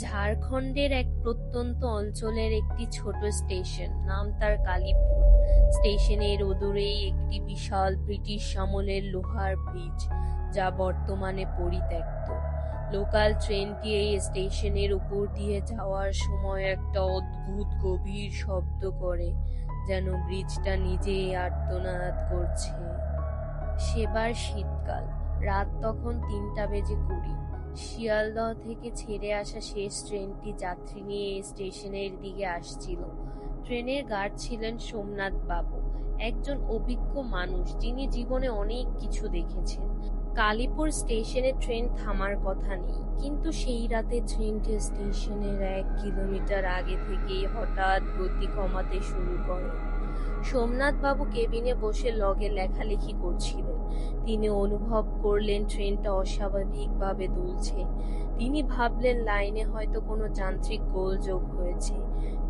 ঝাড়খণ্ডের এক প্রত্যন্ত অঞ্চলের একটি ছোট স্টেশন, নাম তার কালীপুর। স্টেশনের অদূরেই একটি বিশাল ব্রিটিশ আমলের লোহার ব্রিজ, যা বর্তমানে পরিত্যক্ত। লোকাল ট্রেনটি এই স্টেশনের উপর দিয়ে যাওয়ার সময় একটা অদ্ভুত গভীর শব্দ করে, যেন ব্রিজটা নিজেই আর্তনাদ করছে। সেবার শীতকাল, রাত তখন 3:20। শিয়ালদহ থেকে ছেড়ে আসা শেষ ট্রেনটি যাত্রী নিয়ে এই স্টেশনের দিকে আসছিল। ট্রেনের গার্ড ছিলেন সোমনাথ বাবু, একজন অভিজ্ঞ মানুষ যিনি জীবনে অনেক কিছু দেখেছেন। কালীপুর স্টেশনে ট্রেন থামার কথা নেই, কিন্তু সেই রাতে ট্রেনটি স্টেশনের 1 কিলোমিটার আগে থেকেই হঠাৎ গতি কমাতে শুরু করে। সোমনাথ বাবু কেবিনে বসে লগে লেখালেখি করছিলেন। তিনি অনুভব করলেন ট্রেনটা অস্বাভাবিকভাবে দুলছে। তিনি ভাবলেন লাইনে হয়তো কোনো যান্ত্রিক গোলযোগ হয়েছে।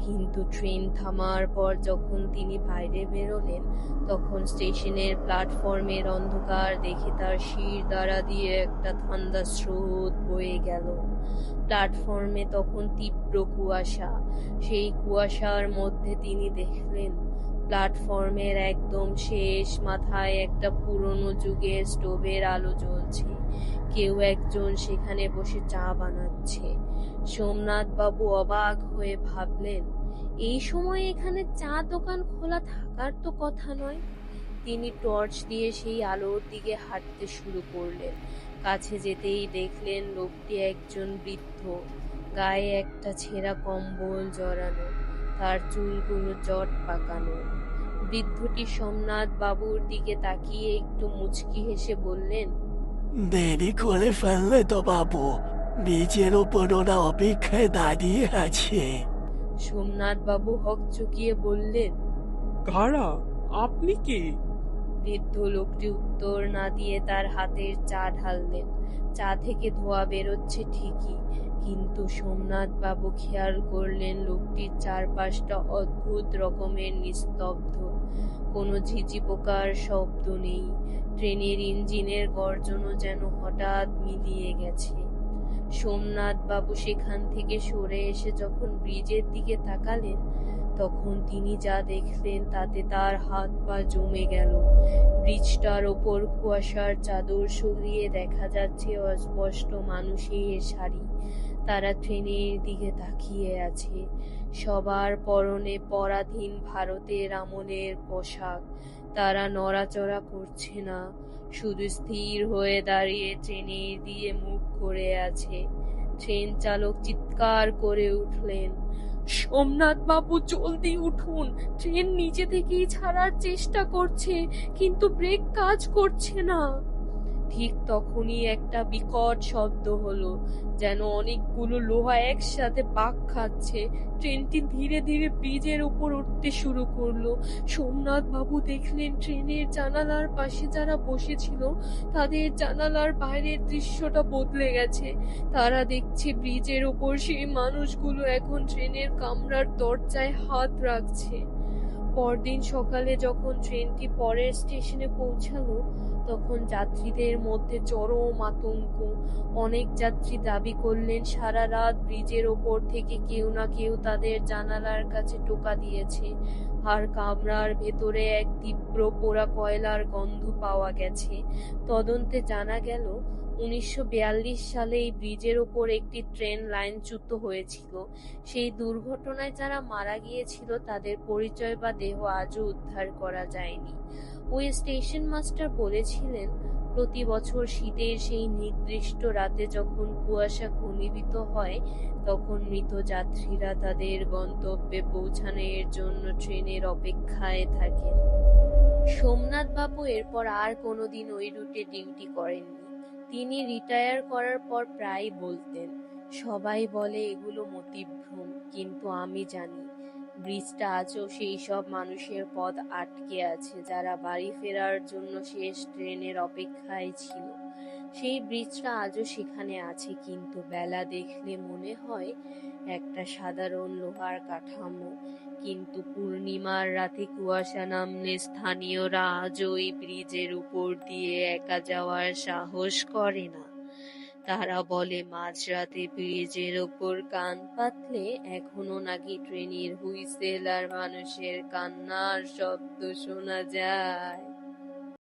কিন্তু ট্রেন থামার পর যখন তিনি বাইরে বেরোলেন, তখন স্টেশনের প্ল্যাটফর্মের অন্ধকার দেখে তার শির দ্বারা দিয়ে একটা ঠান্ডা স্রোত বয়ে গেল। প্ল্যাটফর্মে তখন তীব্র কুয়াশা। সেই কুয়াশার মধ্যে তিনি দেখলেন প্ল্যাটফর্মের একদম শেষ মাথায় একটা পুরনো যুগের স্টোভের আলো জ্বলছে। কেউ একজন সেখানে বসে চা বানাচ্ছে। সোমনাথ বাবু অবাক হয়ে ভাবলেন, এই সময় এখানে চা দোকান খোলা থাকার তো কথা নয়। তিনি টর্চ দিয়ে সেই আলোর দিকে হাঁটতে শুরু করলেন। কাছে যেতেই দেখলেন লোকটি একজন বৃদ্ধ, গায়ে একটা ছেঁড়া কম্বল জড়ানো, তার চুলগুলো জট পাকানো। বৃদ্ধটি সোমনাথ বাবুর দিকে তাকিয়ে একটু মুচকি হেসে বললেন, দেরি করে ফেললে তো বাবু, বীজের উপর ওরা অপেক্ষায় দাঁড়িয়ে আছে। সোমনাথ বাবু হকচকিয়ে বললেন, কারা? আপনি কে? বৃদ্ধ লোকটি উত্তর না দিয়ে তার হাতের চা ঢাললেন। চা থেকে ধোঁয়া বেরোচ্ছে ঠিকই, কিন্তু সোমনাথ বাবু খেয়াল করলেন লোকটির চারপাশটা অদ্ভুত রকমের নিস্তব্ধ। কোনো ঝিঁঝি পোকার শব্দ নেই। ট্রেনের ইঞ্জিনের গর্জনও যেন হঠাৎ মিলিয়ে গেছে। সোমনাথ বাবু সেখান থেকে সরে এসে যখন ব্রিজের দিকে তাকালেন, তখন তিনি যা দেখলেন তাতে তার হাত পা জমে গেল। ব্রিজটার ওপর কুয়াশার চাদর সরিয়ে দেখা যাচ্ছে অস্পষ্ট মানুষের সারি। তারা ট্রেনের দিকে তাকিয়ে আছে। সবার পরনে পরাধীন ভারতের আমলের পোশাক। তারা নড়াচড়া করছে না, শুধু স্থির হয়ে দাঁড়িয়ে ট্রেনের দিয়ে মুখ করে আছে। ট্রেন চালক চিৎকার করে উঠলেন, সোমনাথ বাবু জলদি উঠুন, ট্রেন নিচে থেকেই ছাড়ার চেষ্টা করছে, কিন্তু ব্রেক কাজ করছে না। ঠিক তখনই একটা বিকট শব্দ হলো, যেন অনেকগুলো লোহা একসাথে পাক খাচ্ছে। ট্রেনটি ধীরে ধীরে ব্রিজের উপর উঠতে শুরু করলো। সোমনাথ বাবু দেখলেন ট্রেনের জানালার পাশে যারা বসেছিল তাদের জানালার বাইরের দৃশ্যটা বদলে গেছে। তারা দেখছে ব্রিজের ওপর সেই মানুষগুলো এখন ট্রেনের কামরার দরজায় হাত রাখছে। পরদিন সকালে যখন ট্রেনটি পরের স্টেশনে পৌঁছালো, তখন যাত্রীদের মধ্যে চরম আতঙ্ক। অনেক যাত্রী দাবি করলেন সারা রাত ব্রিজের ওপর থেকে কেউ না কেউ তাদের জানালার কাছে টোকা দিয়েছে, আর কামরার ভেতরে এক তীব্র পোড়া কয়লার গন্ধ পাওয়া গেছে। তদন্তে জানা গেল 1942 সালে এই ব্রিজের ওপর একটি ট্রেন লাইনচ্যুত হয়েছিল। সেই দুর্ঘটনায় যারা মারা গিয়েছিল তাদের পরিচয় বা দেহ আজও উদ্ধার করা যায়নি। ওই স্টেশন মাস্টার বলেছিলেন, প্রতি বছর শীতের সেই নির্দিষ্ট রাতে যখন কুয়াশা ঘনীভূত হয়, তখন মৃত যাত্রীরা তাদের গন্তব্যে পৌঁছানোর জন্য ট্রেনের অপেক্ষায় থাকেন। সোমনাথ বাবু এরপর আর কোনোদিন ওই রুটে ডিউটি করেননি। তিনি রিটায়ার করার পর প্রায়ই বলতেন, সবাই বলে এগুলো মতিভ্রম, কিন্তু আমি জানি ব্রিজটা আজও সেই সব মানুষের পথ আটকে আছে যারা বাড়ি ফেরার জন্য শেষ ট্রেনের অপেক্ষায় ছিল। সেই ব্রিজটা আজও সেখানে আছে, কিন্তু বেলা দেখলে মনে হয় একটা সাধারণ লোহার কাঠামো। কিন্তু পূর্ণিমার রাতে কুয়াশা নামলে স্থানীয়রা আজও ওই ব্রিজের উপর দিয়ে একা যাওয়ার সাহস করে না। তারা বলে মাঝরাতে ব্রিজের ওপর কান পাতলে এখনো নাকি ট্রেনের হুইসেল আর মানুষের কান্নার শব্দ শোনা যায়।